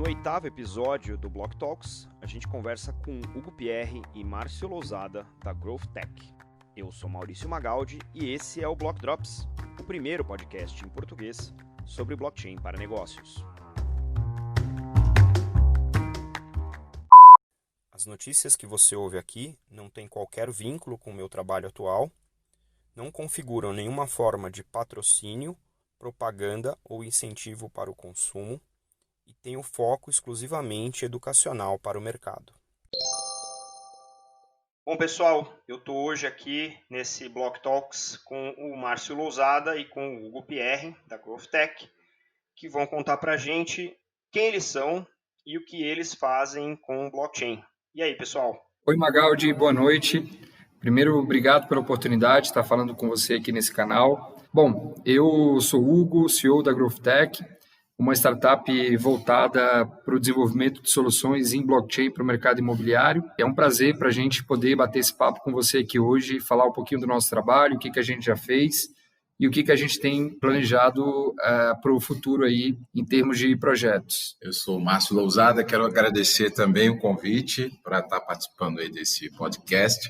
No 8º episódio do Block Talks, a gente conversa com Hugo Pierre e Márcio Lousada, da Growth Tech. Eu sou Maurício Magaldi e esse é o Block Drops, o primeiro podcast em português sobre blockchain para negócios. As notícias que você ouve aqui não têm qualquer vínculo com o meu trabalho atual, não configuram nenhuma forma de patrocínio, propaganda ou incentivo para o consumo e têm o foco exclusivamente educacional para o mercado. Bom, pessoal, eu estou hoje aqui nesse Block Talks com o Márcio Lousada e com o Hugo Pierre, da Growth Tech, que vão contar para a gente quem eles são e o que eles fazem com o blockchain. E aí, pessoal? Oi, Magaldi, boa noite. Primeiro, obrigado pela oportunidade de estar falando com você aqui nesse canal. Bom, eu sou o Hugo, CEO da Growth Tech, uma startup voltada para o desenvolvimento de soluções em blockchain para o mercado imobiliário. É um prazer para a gente poder bater esse papo com você aqui hoje, falar um pouquinho do nosso trabalho, o que a gente já fez e o que a gente tem planejado para o futuro aí em termos de projetos. Eu sou o Márcio Lousada, quero agradecer também o convite para estar participando aí desse podcast.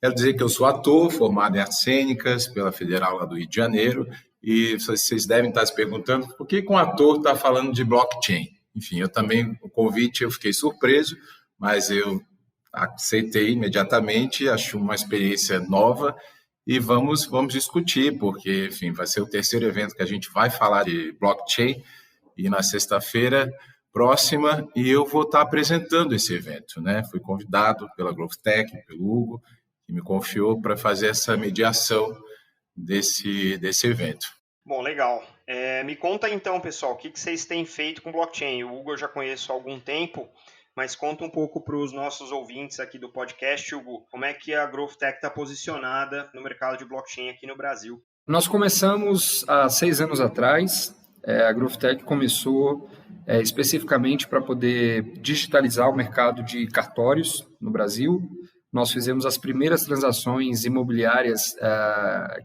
Quero dizer que eu sou ator, formado em artes cênicas pela Federal lá do Rio de Janeiro, e vocês devem estar se perguntando por que um ator está falando de blockchain. Enfim, eu também, o convite, eu fiquei surpreso, mas eu aceitei imediatamente, acho uma experiência nova e vamos discutir, porque, enfim, vai ser o terceiro evento que a gente vai falar de blockchain e na sexta-feira próxima, e eu vou estar apresentando esse evento, né? Fui convidado pela Growth Tech, pelo Hugo, que me confiou para fazer essa mediação desse evento. Bom, legal. Me conta então, pessoal, o que vocês têm feito com blockchain? O Hugo eu já conheço há algum tempo, mas conta um pouco para os nossos ouvintes aqui do podcast, Hugo, como é que a Growth Tech está posicionada no mercado de blockchain aqui no Brasil? Nós começamos há 6 anos atrás. A Growth Tech começou especificamente para poder digitalizar o mercado de cartórios no Brasil. Nós fizemos as primeiras transações imobiliárias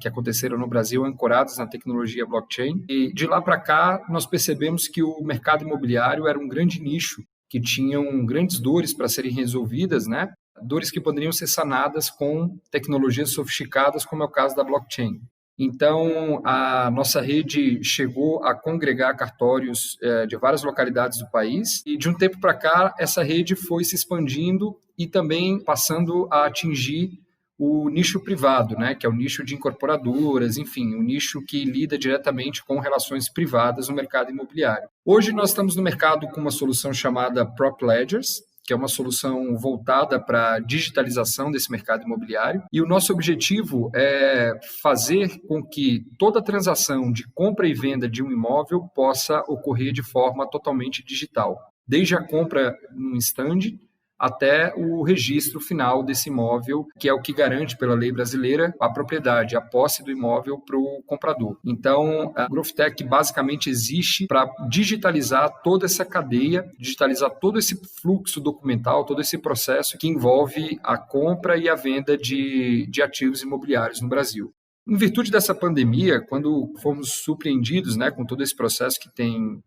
que aconteceram no Brasil ancoradas na tecnologia blockchain. E de lá para cá, nós percebemos que o mercado imobiliário era um grande nicho, que tinham grandes dores para serem resolvidas, né? Dores que poderiam ser sanadas com tecnologias sofisticadas, como é o caso da blockchain. Então, a nossa rede chegou a congregar cartórios de várias localidades do país e, de um tempo para cá, essa rede foi se expandindo e também passando a atingir o nicho privado, né, que é o nicho de incorporadoras, enfim, o nicho que lida diretamente com relações privadas no mercado imobiliário. Hoje nós estamos no mercado com uma solução chamada Prop Ledgers, que é uma solução voltada para a digitalização desse mercado imobiliário. E o nosso objetivo é fazer com que toda transação de compra e venda de um imóvel possa ocorrer de forma totalmente digital, desde a compra num stand até o registro final desse imóvel, que é o que garante pela lei brasileira a propriedade, a posse do imóvel para o comprador. Então, a Growth Tech basicamente existe para digitalizar toda essa cadeia, digitalizar todo esse fluxo documental, todo esse processo que envolve a compra e a venda de ativos imobiliários no Brasil. Em virtude dessa pandemia, quando fomos surpreendidos, né, com todo esse processo que tem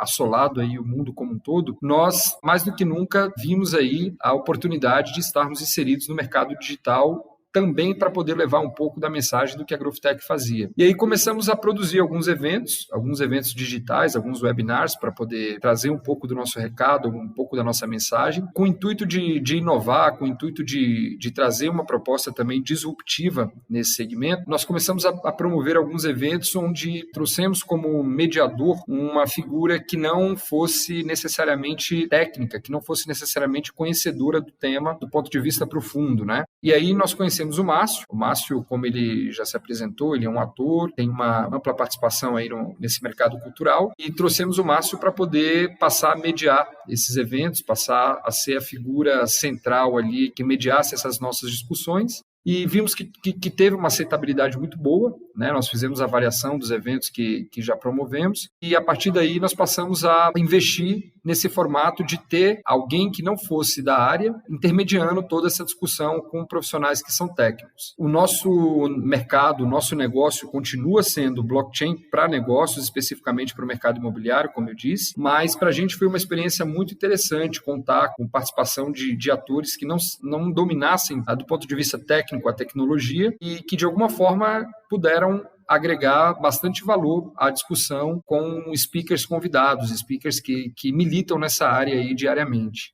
assolado aí o mundo como um todo, nós, mais do que nunca, vimos aí a oportunidade de estarmos inseridos no mercado digital também para poder levar um pouco da mensagem do que a Growth Tech fazia. E aí começamos a produzir alguns eventos digitais, alguns webinars para poder trazer um pouco do nosso recado, um pouco da nossa mensagem, com o intuito de inovar, com o intuito de trazer uma proposta também disruptiva nesse segmento. Nós começamos a promover alguns eventos onde trouxemos como mediador uma figura que não fosse necessariamente técnica, que não fosse necessariamente conhecedora do tema do ponto de vista profundo, né? E aí nós conhecemos o Márcio. O Márcio, como ele já se apresentou, ele é um ator, tem uma ampla participação aí nesse mercado cultural e trouxemos o Márcio para poder passar a mediar esses eventos, passar a ser a figura central ali que mediasse essas nossas discussões. e vimos que teve uma aceitabilidade muito boa, né? Nós fizemos a avaliação dos eventos que já promovemos e, a partir daí, nós passamos a investir nesse formato de ter alguém que não fosse da área intermediando toda essa discussão com profissionais que são técnicos. O nosso mercado, o nosso negócio continua sendo blockchain para negócios, especificamente para o mercado imobiliário, como eu disse, mas para a gente foi uma experiência muito interessante contar com participação de atores que não dominassem, do ponto de vista técnico, a tecnologia e que, de alguma forma, puderam agregar bastante valor à discussão com speakers convidados, speakers que militam nessa área aí diariamente.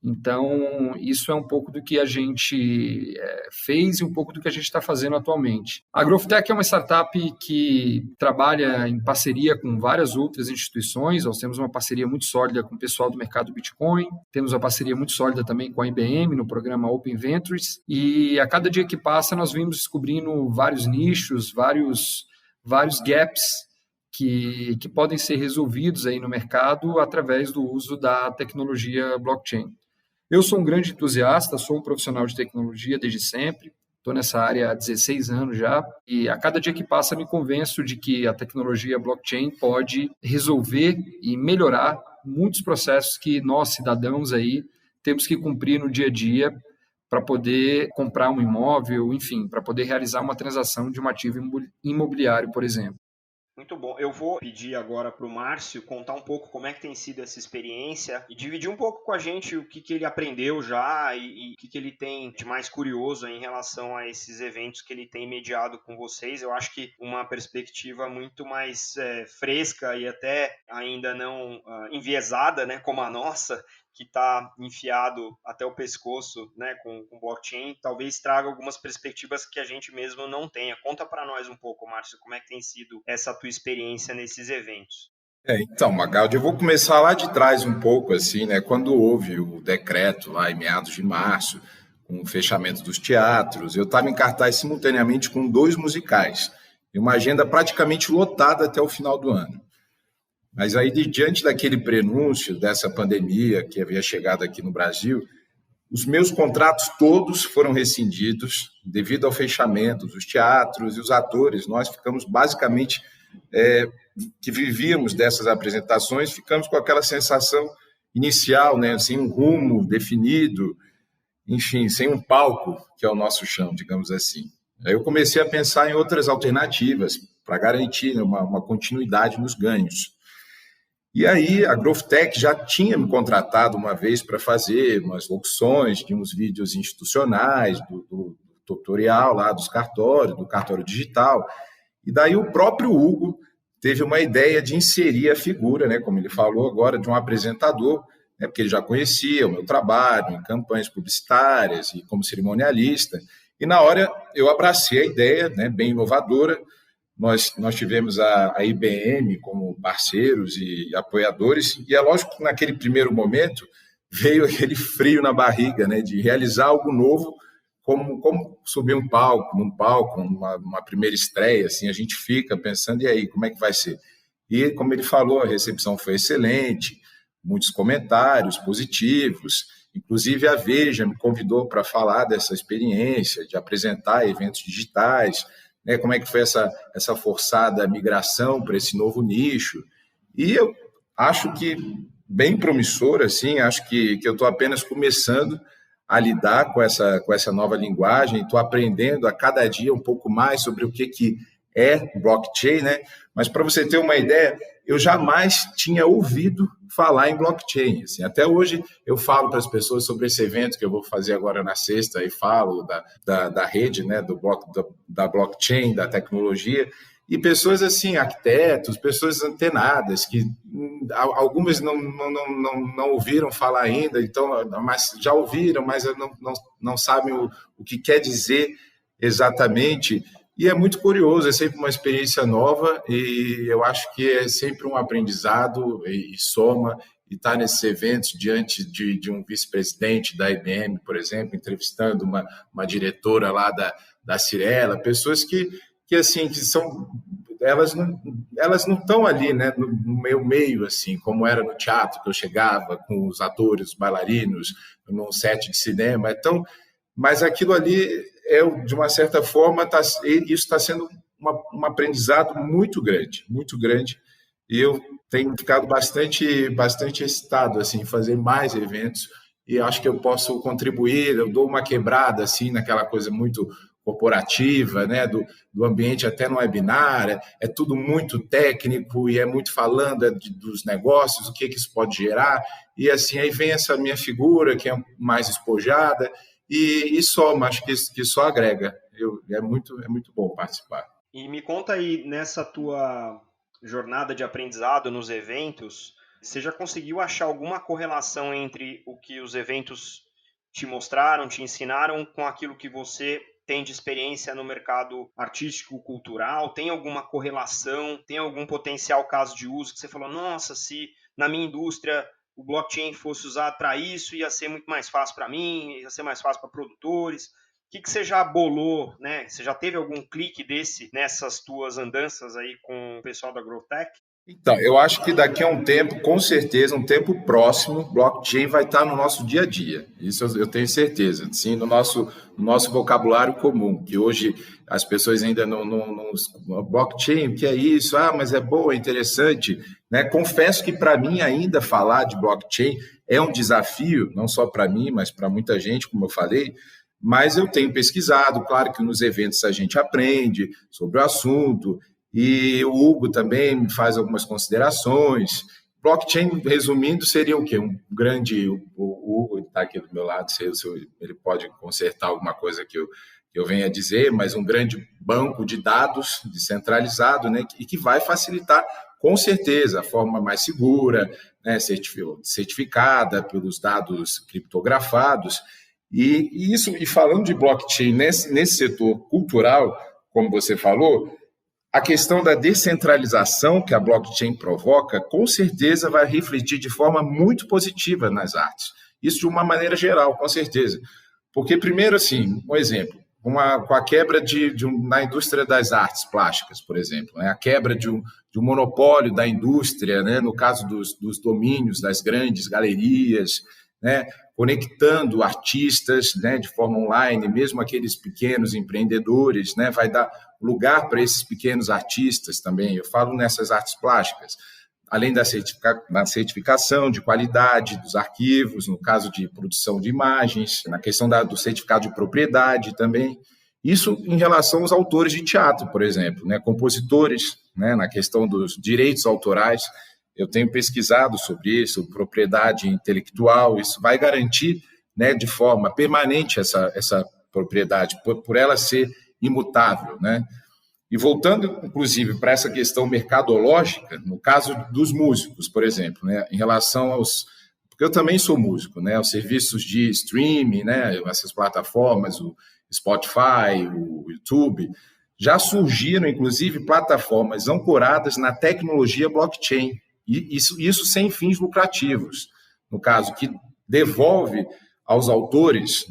Então, isso é um pouco do que a gente fez e um pouco do que a gente está fazendo atualmente. A GrowthTech é uma startup que trabalha em parceria com várias outras instituições. Nós temos uma parceria muito sólida com o pessoal do mercado Bitcoin, temos uma parceria muito sólida também com a IBM no programa Open Ventures, e a cada dia que passa nós vimos descobrindo vários nichos, vários gaps que podem ser resolvidos aí no mercado através do uso da tecnologia blockchain. Eu sou um grande entusiasta, sou um profissional de tecnologia desde sempre, estou nessa área há 16 anos já, e a cada dia que passa me convenço de que a tecnologia blockchain pode resolver e melhorar muitos processos que nós, cidadãos, aí, temos que cumprir no dia a dia para poder comprar um imóvel, enfim, para poder realizar uma transação de um ativo imobiliário, por exemplo. Muito bom. Eu vou pedir agora para o Márcio contar um pouco como é que tem sido essa experiência e dividir um pouco com a gente o que ele aprendeu já e o que ele tem de mais curioso em relação a esses eventos que ele tem mediado com vocês. Eu acho que uma perspectiva muito mais fresca e até ainda não enviesada, né, como a nossa, que está enfiado até o pescoço, né, com blockchain, talvez traga algumas perspectivas que a gente mesmo não tenha. Conta para nós um pouco, Márcio, como é que tem sido essa tua experiência nesses eventos. Então, Magaldi, eu vou começar lá de trás um pouco, assim, né, quando houve o decreto lá em meados de março, com o fechamento dos teatros, eu estava em cartaz simultaneamente com 2 musicais, e uma agenda praticamente lotada até o final do ano. Mas aí, diante daquele prenúncio dessa pandemia que havia chegado aqui no Brasil, os meus contratos todos foram rescindidos devido ao fechamento dos teatros e os atores. Nós ficamos basicamente, que vivíamos dessas apresentações, ficamos com aquela sensação inicial, né, sem um rumo definido, enfim, sem um palco, que é o nosso chão, digamos assim. Aí eu comecei a pensar em outras alternativas para garantir, né, uma continuidade nos ganhos. E aí a GrowthTech já tinha me contratado uma vez para fazer umas locuções de uns vídeos institucionais, do tutorial lá dos cartórios, do cartório digital. E daí o próprio Hugo teve uma ideia de inserir a figura, né, como ele falou agora, de um apresentador, né, porque ele já conhecia o meu trabalho em campanhas publicitárias e como cerimonialista. E na hora eu abracei a ideia, né, bem inovadora. Nós tivemos a IBM como parceiros e apoiadores, e é lógico que naquele primeiro momento veio aquele frio na barriga, né, de realizar algo novo, como subir num palco, uma primeira estreia, assim, a gente fica pensando, e aí, como é que vai ser? E, como ele falou, a recepção foi excelente, muitos comentários positivos, inclusive a Veja me convidou para falar dessa experiência, de apresentar eventos digitais, né, como é que foi essa forçada migração para esse novo nicho. E eu acho que bem promissor, assim, acho que eu estou apenas começando a lidar com essa nova linguagem, estou aprendendo a cada dia um pouco mais sobre o que é blockchain, né? Mas para você ter uma ideia, eu jamais tinha ouvido falar em blockchain. Assim, até hoje eu falo para as pessoas sobre esse evento que eu vou fazer agora na sexta e falo da rede, né, da blockchain, da tecnologia, e pessoas assim, arquitetos, pessoas antenadas, que algumas não ouviram falar ainda, então, mas já ouviram, mas não sabem o que quer dizer exatamente. E é muito curioso, é sempre uma experiência nova e eu acho que é sempre um aprendizado e soma. E estar nesses eventos diante de um vice-presidente da IBM, por exemplo, entrevistando uma diretora lá da Cirela, pessoas que são, elas não estão ali, né, no meu meio, assim, como era no teatro, que eu chegava com os atores, os bailarinos, num set de cinema. Então, mas aquilo ali de uma certa forma, isso está sendo um aprendizado muito grande, e eu tenho ficado bastante excitado assim, em fazer mais eventos, e acho que eu posso contribuir, eu dou uma quebrada assim, naquela coisa muito corporativa, né, do ambiente até no webinar, é tudo muito técnico e é muito falando dos negócios, o que isso pode gerar, e assim, aí vem essa minha figura, que é mais espojada, e soma, acho que só agrega. É muito bom participar. E me conta aí, nessa tua jornada de aprendizado nos eventos, você já conseguiu achar alguma correlação entre o que os eventos te mostraram, te ensinaram, com aquilo que você tem de experiência no mercado artístico, cultural? Tem alguma correlação? Tem algum potencial caso de uso que você falou, nossa, se na minha indústria o blockchain fosse usado para isso, ia ser muito mais fácil para mim, ia ser mais fácil para produtores? O que você já bolou, né? Você já teve algum clique desse nessas tuas andanças aí com o pessoal da GrowthTech? Então, eu acho que daqui a um tempo, com certeza, um tempo próximo, blockchain vai estar no nosso dia a dia. Isso eu tenho certeza. Sim, no nosso vocabulário comum, que hoje as pessoas ainda não blockchain, o que é isso? Ah, mas é bom, é interessante. Né? Confesso que, para mim, ainda falar de blockchain é um desafio, não só para mim, mas para muita gente, como eu falei, mas eu tenho pesquisado, claro que nos eventos a gente aprende sobre o assunto, e o Hugo também me faz algumas considerações. Blockchain, resumindo, seria o quê? Um grande... O Hugo está aqui do meu lado, ele pode consertar alguma coisa que eu venha dizer, mas um grande banco de dados descentralizado, né, e que vai facilitar, com certeza, a forma mais segura, né, certificada pelos dados criptografados. E falando de blockchain nesse setor cultural, como você falou, a questão da descentralização que a blockchain provoca, com certeza vai refletir de forma muito positiva nas artes. Isso de uma maneira geral, com certeza. Porque, primeiro, assim, um exemplo, com a quebra na indústria das artes plásticas, por exemplo, né? A quebra de um monopólio da indústria, né? No caso dos domínios das grandes galerias, né? Conectando artistas, né, de forma online, mesmo aqueles pequenos empreendedores, né, vai dar lugar para esses pequenos artistas também. Eu falo nessas artes plásticas, além da certificação de qualidade dos arquivos, no caso de produção de imagens, na questão do certificado de propriedade também. Isso em relação aos autores de teatro, por exemplo, né, compositores, né, na questão dos direitos autorais. Eu tenho pesquisado sobre isso, propriedade intelectual, isso vai garantir, né, de forma permanente essa propriedade, por ela ser imutável, né? E voltando, inclusive, para essa questão mercadológica, no caso dos músicos, por exemplo, né, em relação porque eu também sou músico, né, os serviços de streaming, né, essas plataformas, o Spotify, o YouTube, já surgiram, inclusive, plataformas ancoradas na tecnologia blockchain, e isso sem fins lucrativos, no caso, que devolve aos autores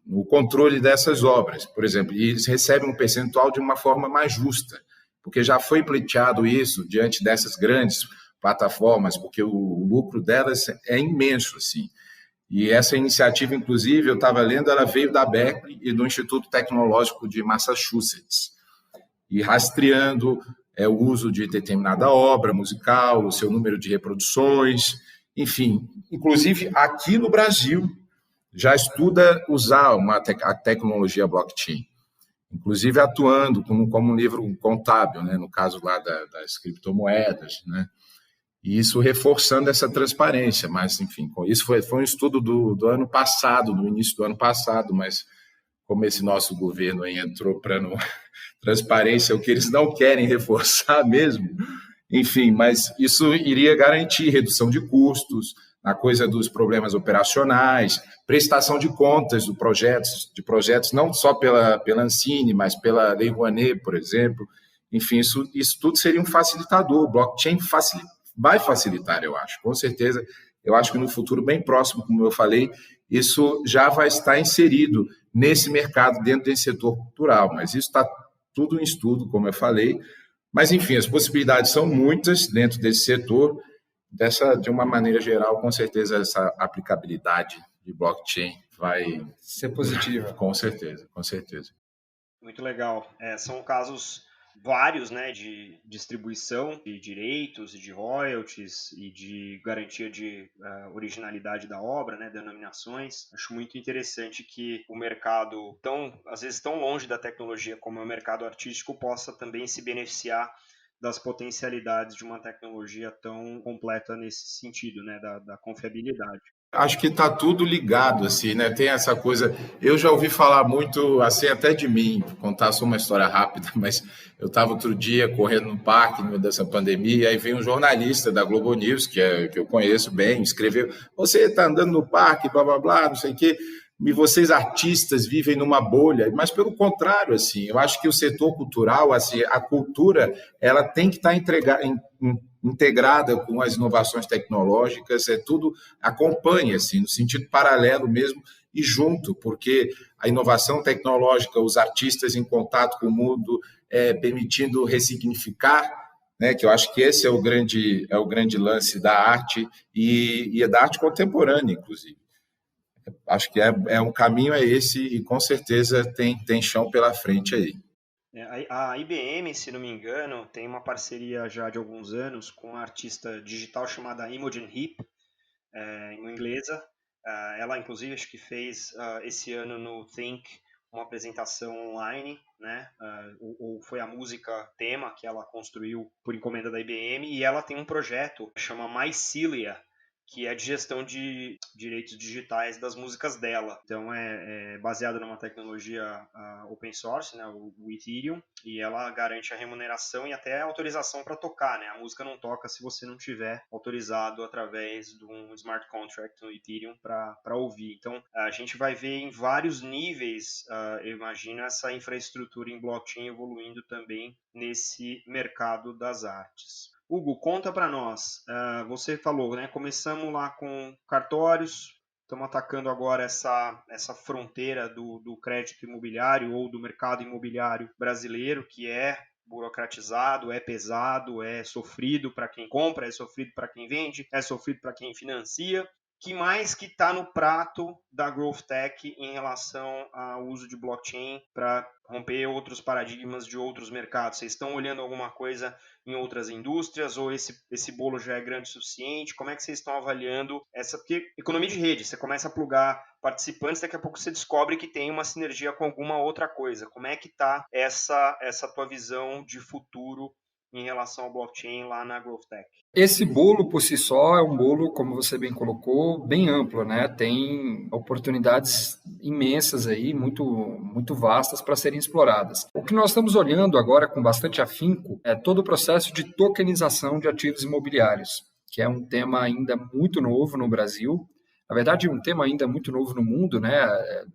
o controle dessas obras, por exemplo, e eles recebem um percentual de uma forma mais justa, porque já foi pleiteado isso diante dessas grandes plataformas, porque o lucro delas é imenso, assim. E essa iniciativa, inclusive, eu estava lendo, ela veio da Berkeley e do Instituto Tecnológico de Massachusetts, e rastreando o uso de determinada obra musical, o seu número de reproduções, enfim. Inclusive, aqui no Brasil, já estuda usar a tecnologia blockchain, inclusive atuando como um livro contábil, né, no caso lá das criptomoedas, né, e isso reforçando essa transparência. Mas, enfim, isso foi um estudo do ano passado, no início do ano passado, mas como esse nosso governo aí entrou para transparência, o que eles não querem reforçar mesmo, enfim, mas isso iria garantir redução de custos, na coisa dos problemas operacionais, prestação de contas de projetos não só pela Ancine, mas pela Lei Rouanet, por exemplo. Enfim, isso tudo seria um facilitador. O blockchain vai facilitar, eu acho, com certeza. Eu acho que no futuro bem próximo, como eu falei, isso já vai estar inserido nesse mercado, dentro desse setor cultural, mas isso está tudo em estudo, como eu falei. Mas, enfim, as possibilidades são muitas dentro desse setor. De uma maneira geral, com certeza, essa aplicabilidade de blockchain vai ser positiva. Com certeza, com certeza. Muito legal. São casos vários, né, de distribuição de direitos e de royalties e de garantia de originalidade da obra, né, denominações. Acho muito interessante que o mercado, às vezes tão longe da tecnologia como é o mercado artístico, possa também se beneficiar das potencialidades de uma tecnologia tão completa nesse sentido, né, da confiabilidade. Acho que está tudo ligado, assim, né? Tem essa coisa. Eu já ouvi falar muito, assim, até de mim, contar só uma história rápida, mas eu estava outro dia correndo no parque no meio dessa pandemia, aí veio um jornalista da Globo News, que eu conheço bem, escreveu: você está andando no parque, blá blá blá, não sei o quê, e vocês artistas vivem numa bolha. Mas pelo contrário, assim, eu acho que o setor cultural, assim, a cultura, ela tem que estar integrada com as inovações tecnológicas, tudo acompanha, assim, no sentido paralelo mesmo e junto, porque a inovação tecnológica, os artistas em contato com o mundo, permitindo ressignificar, né, que eu acho que esse é o grande lance da arte e da arte contemporânea, inclusive. Acho que um caminho esse e com certeza tem chão pela frente aí. A IBM, se não me engano, tem uma parceria já de alguns anos com uma artista digital chamada Imogen Heap, uma inglesa. Ela, inclusive, acho que fez esse ano no Think uma apresentação online, né? Ou foi a música tema que ela construiu por encomenda da IBM, e ela tem um projeto que chama Mycelia, que é de gestão de direitos digitais das músicas dela. Então, é baseado numa tecnologia open source, né, o Ethereum, e ela garante a remuneração e até a autorização para tocar, né? A música não toca se você não tiver autorizado através de um smart contract no Ethereum para ouvir. Então, a gente vai ver em vários níveis, eu imagino, essa infraestrutura em blockchain evoluindo também nesse mercado das artes. Hugo, conta para nós. Você falou, né? Começamos lá com cartórios, estamos atacando agora essa fronteira do crédito imobiliário ou do mercado imobiliário brasileiro, que é burocratizado, é pesado, é sofrido para quem compra, é sofrido para quem vende, é sofrido para quem financia. Que mais que está no prato da Growth Tech em relação ao uso de blockchain para romper outros paradigmas de outros mercados? Vocês estão olhando alguma coisa em outras indústrias ou esse bolo já é grande o suficiente? Como é que vocês estão avaliando essa? Porque economia de rede, você começa a plugar participantes, daqui a pouco você descobre que tem uma sinergia com alguma outra coisa. Como é que está essa tua visão de futuro em relação ao blockchain lá na Growth Tech? Esse bolo, por si só, é um bolo, como você bem colocou, bem amplo, né? Tem oportunidades imensas aí, muito, muito vastas para serem exploradas. O que nós estamos olhando agora com bastante afinco é todo o processo de tokenização de ativos imobiliários, que é um tema ainda muito novo no Brasil. Na verdade, um tema ainda muito novo no mundo, né?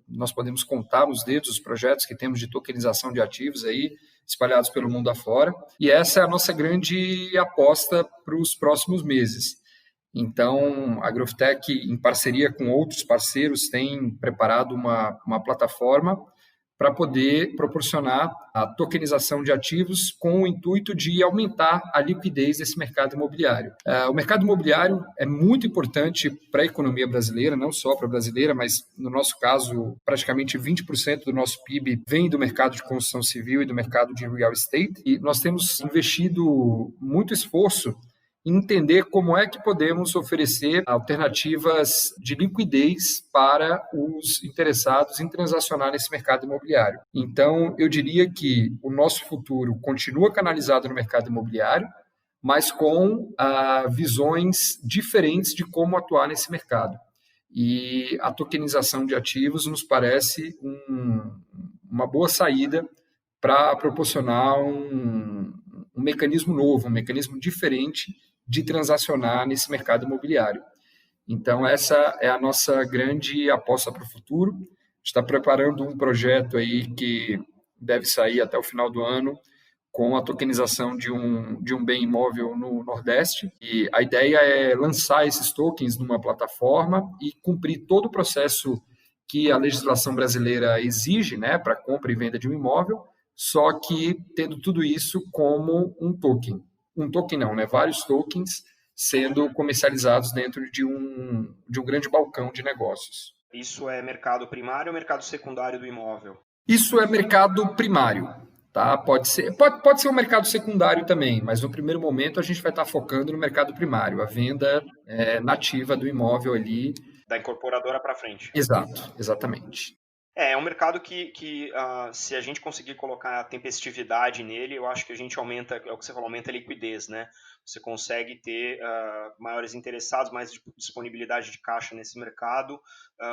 Nós podemos contar nos dedos os projetos que temos de tokenização de ativos aí, espalhados pelo mundo afora, e essa é a nossa grande aposta para os próximos meses. Então, a Growth Tech, em parceria com outros parceiros, tem preparado uma plataforma para poder proporcionar a tokenização de ativos com o intuito de aumentar a liquidez desse mercado imobiliário. O mercado imobiliário é muito importante para a economia brasileira, não só para a brasileira, mas no nosso caso, praticamente 20% do nosso PIB vem do mercado de construção civil e do mercado de real estate, e nós temos investido muito esforço em entender como é que podemos oferecer alternativas de liquidez para os interessados em transacionar nesse mercado imobiliário. Então, eu diria que o nosso futuro continua canalizado no mercado imobiliário, mas com visões diferentes de como atuar nesse mercado. E a tokenização de ativos nos parece uma boa saída para proporcionar um mecanismo novo, um mecanismo diferente de transacionar nesse mercado imobiliário. Então, essa é a nossa grande aposta para o futuro. Está preparando um projeto aí que deve sair até o final do ano com a tokenização de um bem imóvel no Nordeste. E a ideia é lançar esses tokens numa plataforma e cumprir todo o processo que a legislação brasileira exige, né, para compra e venda de um imóvel, só que tendo tudo isso como um token. Um token não, né? Vários tokens sendo comercializados dentro de um grande balcão de negócios. Isso é mercado primário ou mercado secundário do imóvel? Isso é mercado primário, tá? Pode ser um mercado secundário também, mas no primeiro momento a gente vai estar focando no mercado primário, a venda nativa do imóvel ali. Da incorporadora para frente. Exato, exatamente. É um mercado que se a gente conseguir colocar a tempestividade nele, eu acho que a gente aumenta, é o que você falou, aumenta a liquidez, né? Você consegue ter maiores interessados, mais disponibilidade de caixa nesse mercado,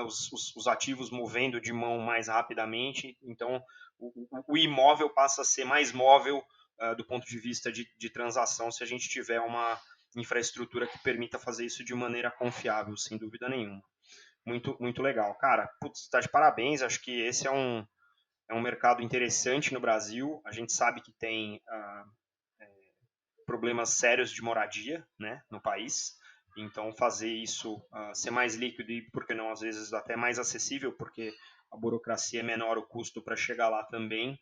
os ativos movendo de mão mais rapidamente, então o imóvel passa a ser mais móvel do ponto de vista de transação se a gente tiver uma infraestrutura que permita fazer isso de maneira confiável, sem dúvida nenhuma. Muito, muito legal. Cara, putz, tá de parabéns. Acho que esse é um mercado interessante no Brasil. A gente sabe que tem problemas sérios de moradia, né, no país. Então, fazer isso ser mais líquido e, por que não, às vezes até mais acessível, porque a burocracia é menor, o custo para chegar lá também,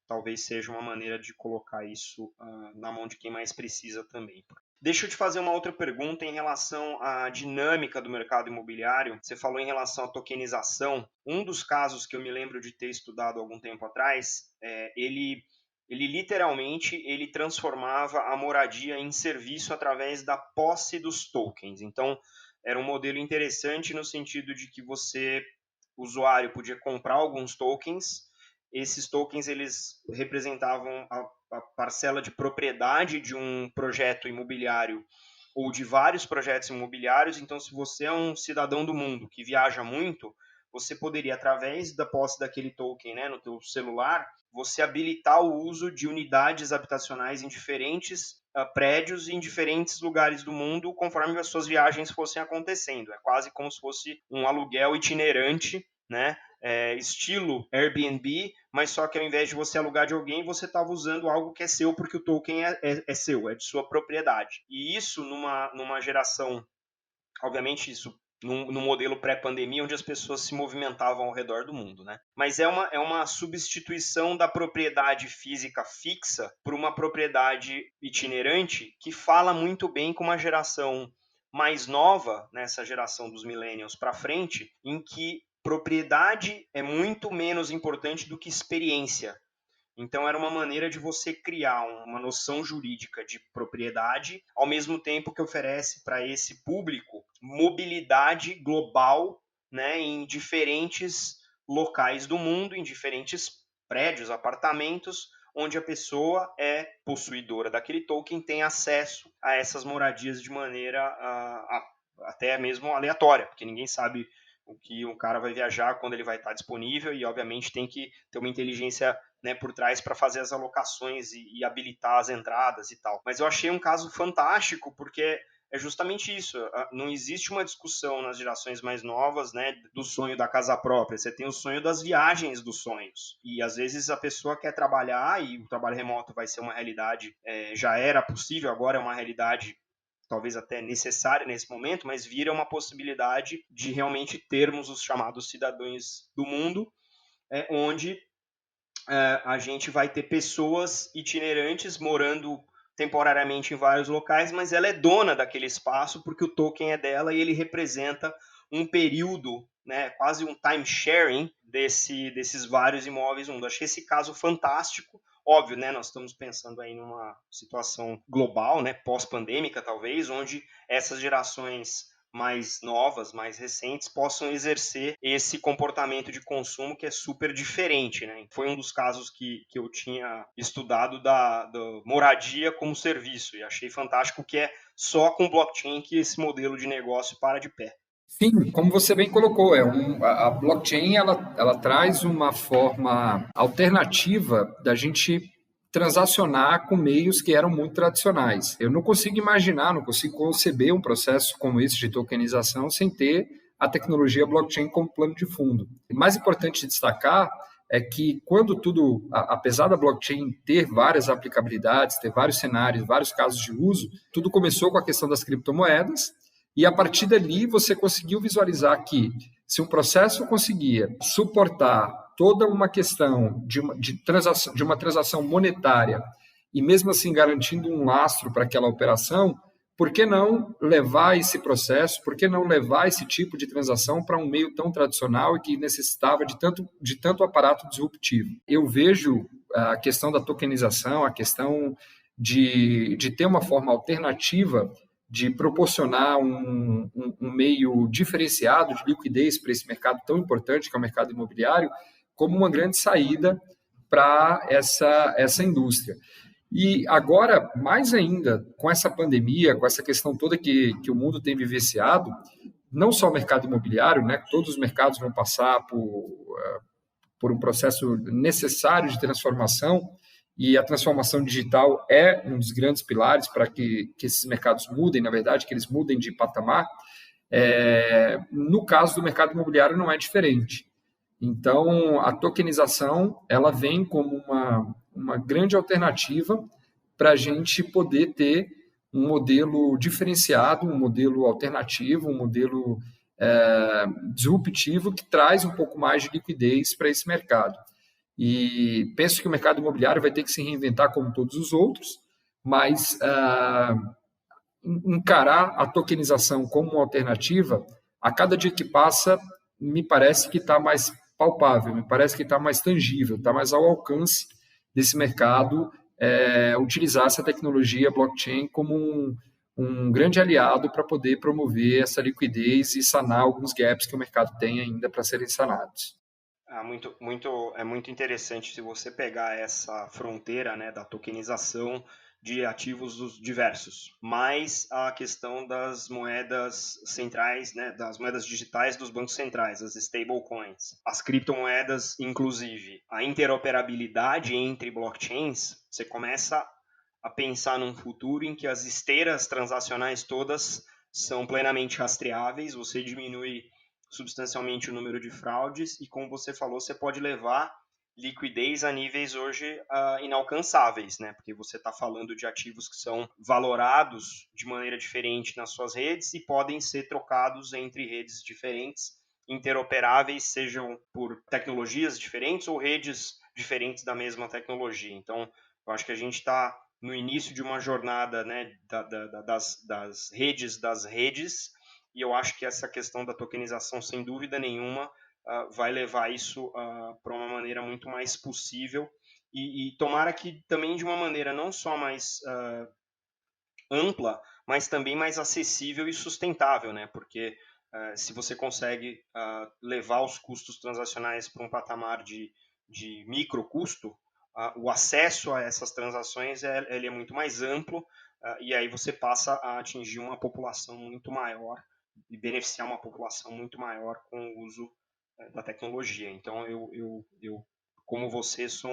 talvez seja uma maneira de colocar isso na mão de quem mais precisa também. Deixa eu te fazer uma outra pergunta em relação à dinâmica do mercado imobiliário. Você falou em relação à tokenização. Um dos casos que eu me lembro de ter estudado algum tempo atrás, ele literalmente transformava a moradia em serviço através da posse dos tokens. Então, era um modelo interessante no sentido de que você, usuário, podia comprar alguns tokens. Esses tokens eles representavam a parcela de propriedade de um projeto imobiliário ou de vários projetos imobiliários. Então, se você é um cidadão do mundo que viaja muito, você poderia, através da posse daquele token, né, no teu celular, você habilitar o uso de unidades habitacionais em diferentes prédios em diferentes lugares do mundo, conforme as suas viagens fossem acontecendo. É quase como se fosse um aluguel itinerante, né? Estilo Airbnb, mas só que ao invés de você alugar de alguém, você estava usando algo que é seu, porque o token é seu, é de sua propriedade. E isso numa geração, obviamente isso num modelo pré-pandemia, onde as pessoas se movimentavam ao redor do mundo, né? Mas é uma substituição da propriedade física fixa por uma propriedade itinerante que fala muito bem com uma geração mais nova, nessa geração dos millennials para frente, em que propriedade é muito menos importante do que experiência. Então, era uma maneira de você criar uma noção jurídica de propriedade, ao mesmo tempo que oferece para esse público mobilidade global, né, em diferentes locais do mundo, em diferentes prédios, apartamentos, onde a pessoa é possuidora daquele token, tem acesso a essas moradias de maneira até mesmo aleatória, porque ninguém sabe o que o cara vai viajar, quando ele vai estar disponível, e obviamente tem que ter uma inteligência, né, por trás para fazer as alocações e habilitar as entradas e tal. Mas eu achei um caso fantástico, porque é justamente isso. Não existe uma discussão nas gerações mais novas, né, do sonho da casa própria. Você tem o sonho das viagens dos sonhos. E às vezes a pessoa quer trabalhar e o trabalho remoto vai ser uma realidade, já era possível, agora é uma realidade talvez até necessária nesse momento, mas vira uma possibilidade de realmente termos os chamados cidadãos do mundo, onde a gente vai ter pessoas itinerantes morando temporariamente em vários locais, mas ela é dona daquele espaço porque o token é dela e ele representa um período, né, quase um time sharing desses vários imóveis. Achei esse caso fantástico. Óbvio, né, nós estamos pensando aí numa situação global, né, pós-pandêmica talvez, onde essas gerações mais novas, mais recentes, possam exercer esse comportamento de consumo que é super diferente, né? Foi um dos casos que eu tinha estudado da moradia como serviço, e achei fantástico que é só com blockchain que esse modelo de negócio para de pé. Sim, como você bem colocou, a blockchain ela traz uma forma alternativa da gente transacionar com meios que eram muito tradicionais. Eu não consigo imaginar, não consigo conceber um processo como esse de tokenização sem ter a tecnologia blockchain como plano de fundo. O mais importante destacar é que quando tudo, apesar da blockchain ter várias aplicabilidades, ter vários cenários, vários casos de uso, tudo começou com a questão das criptomoedas. E a partir dali você conseguiu visualizar que se um processo conseguia suportar toda uma questão de uma transação monetária e mesmo assim garantindo um lastro para aquela operação, por que não levar esse processo, por que não levar esse tipo de transação para um meio tão tradicional e que necessitava de tanto aparato disruptivo? Eu vejo a questão da tokenização, a questão de ter uma forma alternativa de proporcionar um meio diferenciado de liquidez para esse mercado tão importante que é o mercado imobiliário, como uma grande saída para essa indústria. E agora, mais ainda, com essa pandemia, com essa questão toda que o mundo tem vivenciado, não só o mercado imobiliário, né, todos os mercados vão passar por um processo necessário de transformação, e a transformação digital é um dos grandes pilares para que esses mercados mudem, na verdade, que eles mudem de patamar. No caso do mercado imobiliário não é diferente. Então, a tokenização ela vem como uma grande alternativa para a gente poder ter um modelo diferenciado, um modelo alternativo, um modelo disruptivo que traz um pouco mais de liquidez para esse mercado. E penso que o mercado imobiliário vai ter que se reinventar como todos os outros, mas encarar a tokenização como uma alternativa, a cada dia que passa, me parece que está mais palpável, me parece que está mais tangível, está mais ao alcance desse mercado utilizar essa tecnologia blockchain como um grande aliado para poder promover essa liquidez e sanar alguns gaps que o mercado tem ainda para serem sanados. É muito interessante se você pegar essa fronteira, né, da tokenização de ativos dos diversos, mais a questão das moedas centrais, né, das moedas digitais dos bancos centrais, as stablecoins, as criptomoedas, inclusive. A interoperabilidade entre blockchains, você começa a pensar num futuro em que as esteiras transacionais todas são plenamente rastreáveis, você diminui substancialmente o número de fraudes e, como você falou, você pode levar liquidez a níveis hoje inalcançáveis, né? Porque você está falando de ativos que são valorados de maneira diferente nas suas redes e podem ser trocados entre redes diferentes, interoperáveis, sejam por tecnologias diferentes ou redes diferentes da mesma tecnologia. Então, eu acho que a gente está no início de uma jornada, né, das redes, e eu acho que essa questão da tokenização, sem dúvida nenhuma, vai levar isso para uma maneira muito mais possível e tomara que também de uma maneira não só mais ampla, mas também mais acessível e sustentável, né? Porque se você consegue levar os custos transacionais para um patamar de micro custo, o acesso a essas transações ele é muito mais amplo e aí você passa a atingir uma população muito maior e beneficiar uma população muito maior com o uso da tecnologia. Então, eu como você, sou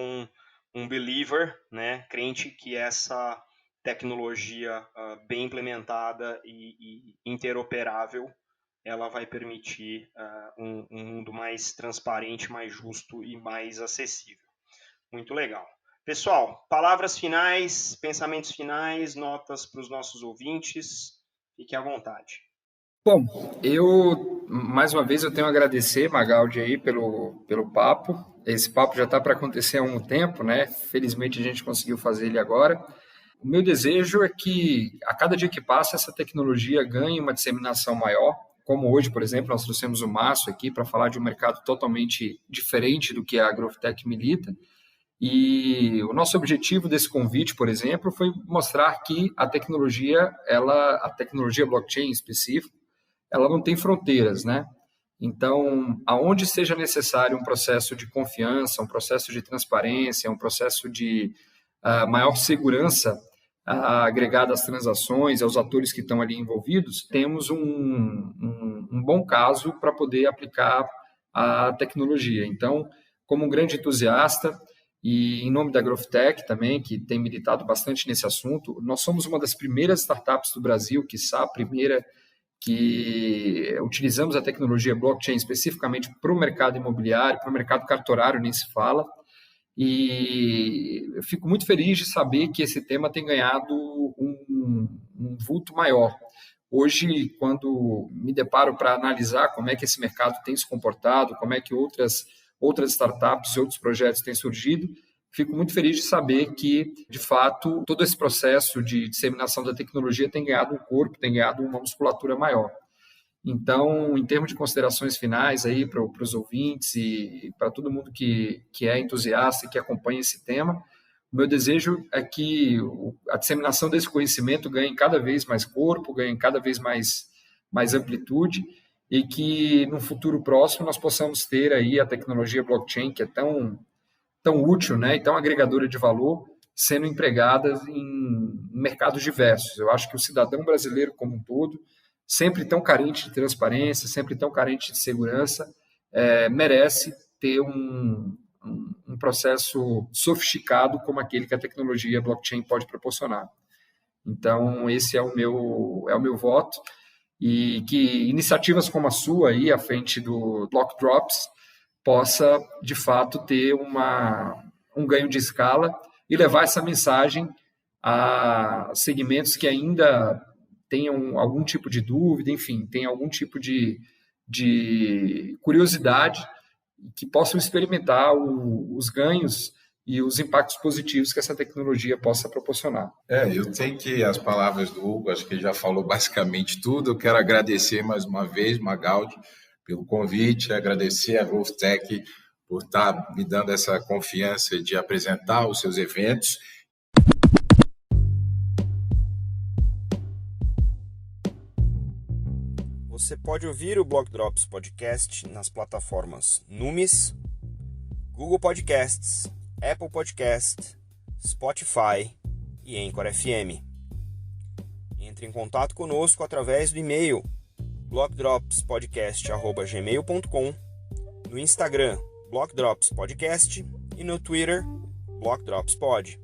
um believer, né, crente que essa tecnologia bem implementada e interoperável, ela vai permitir um mundo mais transparente, mais justo e mais acessível. Muito legal. Pessoal, palavras finais, pensamentos finais, notas para os nossos ouvintes. Fiquem à vontade. Bom, mais uma vez, eu tenho a agradecer, Magaldi, aí, pelo papo. Esse papo já está para acontecer há um tempo, né? Felizmente, a gente conseguiu fazer ele agora. O meu desejo é que, a cada dia que passa, essa tecnologia ganhe uma disseminação maior. Como hoje, por exemplo, nós trouxemos o Márcio aqui para falar de um mercado totalmente diferente do que a GrowthTech milita. E o nosso objetivo desse convite, por exemplo, foi mostrar que a tecnologia blockchain em específico, ela não tem fronteiras, né? Então, aonde seja necessário um processo de confiança, um processo de transparência, um processo de maior segurança agregada às transações, aos atores que estão ali envolvidos, temos um bom caso para poder aplicar a tecnologia. Então, como um grande entusiasta, e em nome da GrowthTech também, que tem militado bastante nesse assunto, nós somos uma das primeiras startups do Brasil, quiçá a primeira, que utilizamos a tecnologia blockchain especificamente para o mercado imobiliário, para o mercado cartorário, nem se fala. E eu fico muito feliz de saber que esse tema tem ganhado um vulto maior. Hoje, quando me deparo para analisar como é que esse mercado tem se comportado, como é que outras startups e outros projetos têm surgido, fico muito feliz de saber que, de fato, todo esse processo de disseminação da tecnologia tem ganhado um corpo, tem ganhado uma musculatura maior. Então, em termos de considerações finais aí para os ouvintes e para todo mundo que é entusiasta e que acompanha esse tema, o meu desejo é que a disseminação desse conhecimento ganhe cada vez mais corpo, ganhe cada vez mais amplitude e que no futuro próximo nós possamos ter aí a tecnologia blockchain, que é tão útil, né, e tão agregadora de valor, sendo empregada em mercados diversos. Eu acho que o cidadão brasileiro como um todo, sempre tão carente de transparência, sempre tão carente de segurança, merece ter um processo sofisticado como aquele que a tecnologia blockchain pode proporcionar. Então, esse é o meu voto, e que iniciativas como a sua aí, à frente do Block Drops, possa, de fato, ter um ganho de escala e levar essa mensagem a segmentos que ainda tenham algum tipo de dúvida, enfim, tenham algum tipo de curiosidade, que possam experimentar os ganhos e os impactos positivos que essa tecnologia possa proporcionar. Eu tenho que as palavras do Hugo, acho que ele já falou basicamente tudo. Eu quero agradecer mais uma vez, Magaldi, pelo convite, agradecer a GrowthTech por estar me dando essa confiança de apresentar os seus eventos. Você pode ouvir o Block Drops Podcast nas plataformas Numis, Google Podcasts, Apple Podcast, Spotify e Anchor FM. Entre em contato conosco através do e-mail blockdropspodcast@gmail.com, no Instagram Block Drops Podcast e no Twitter Block Drops Pod.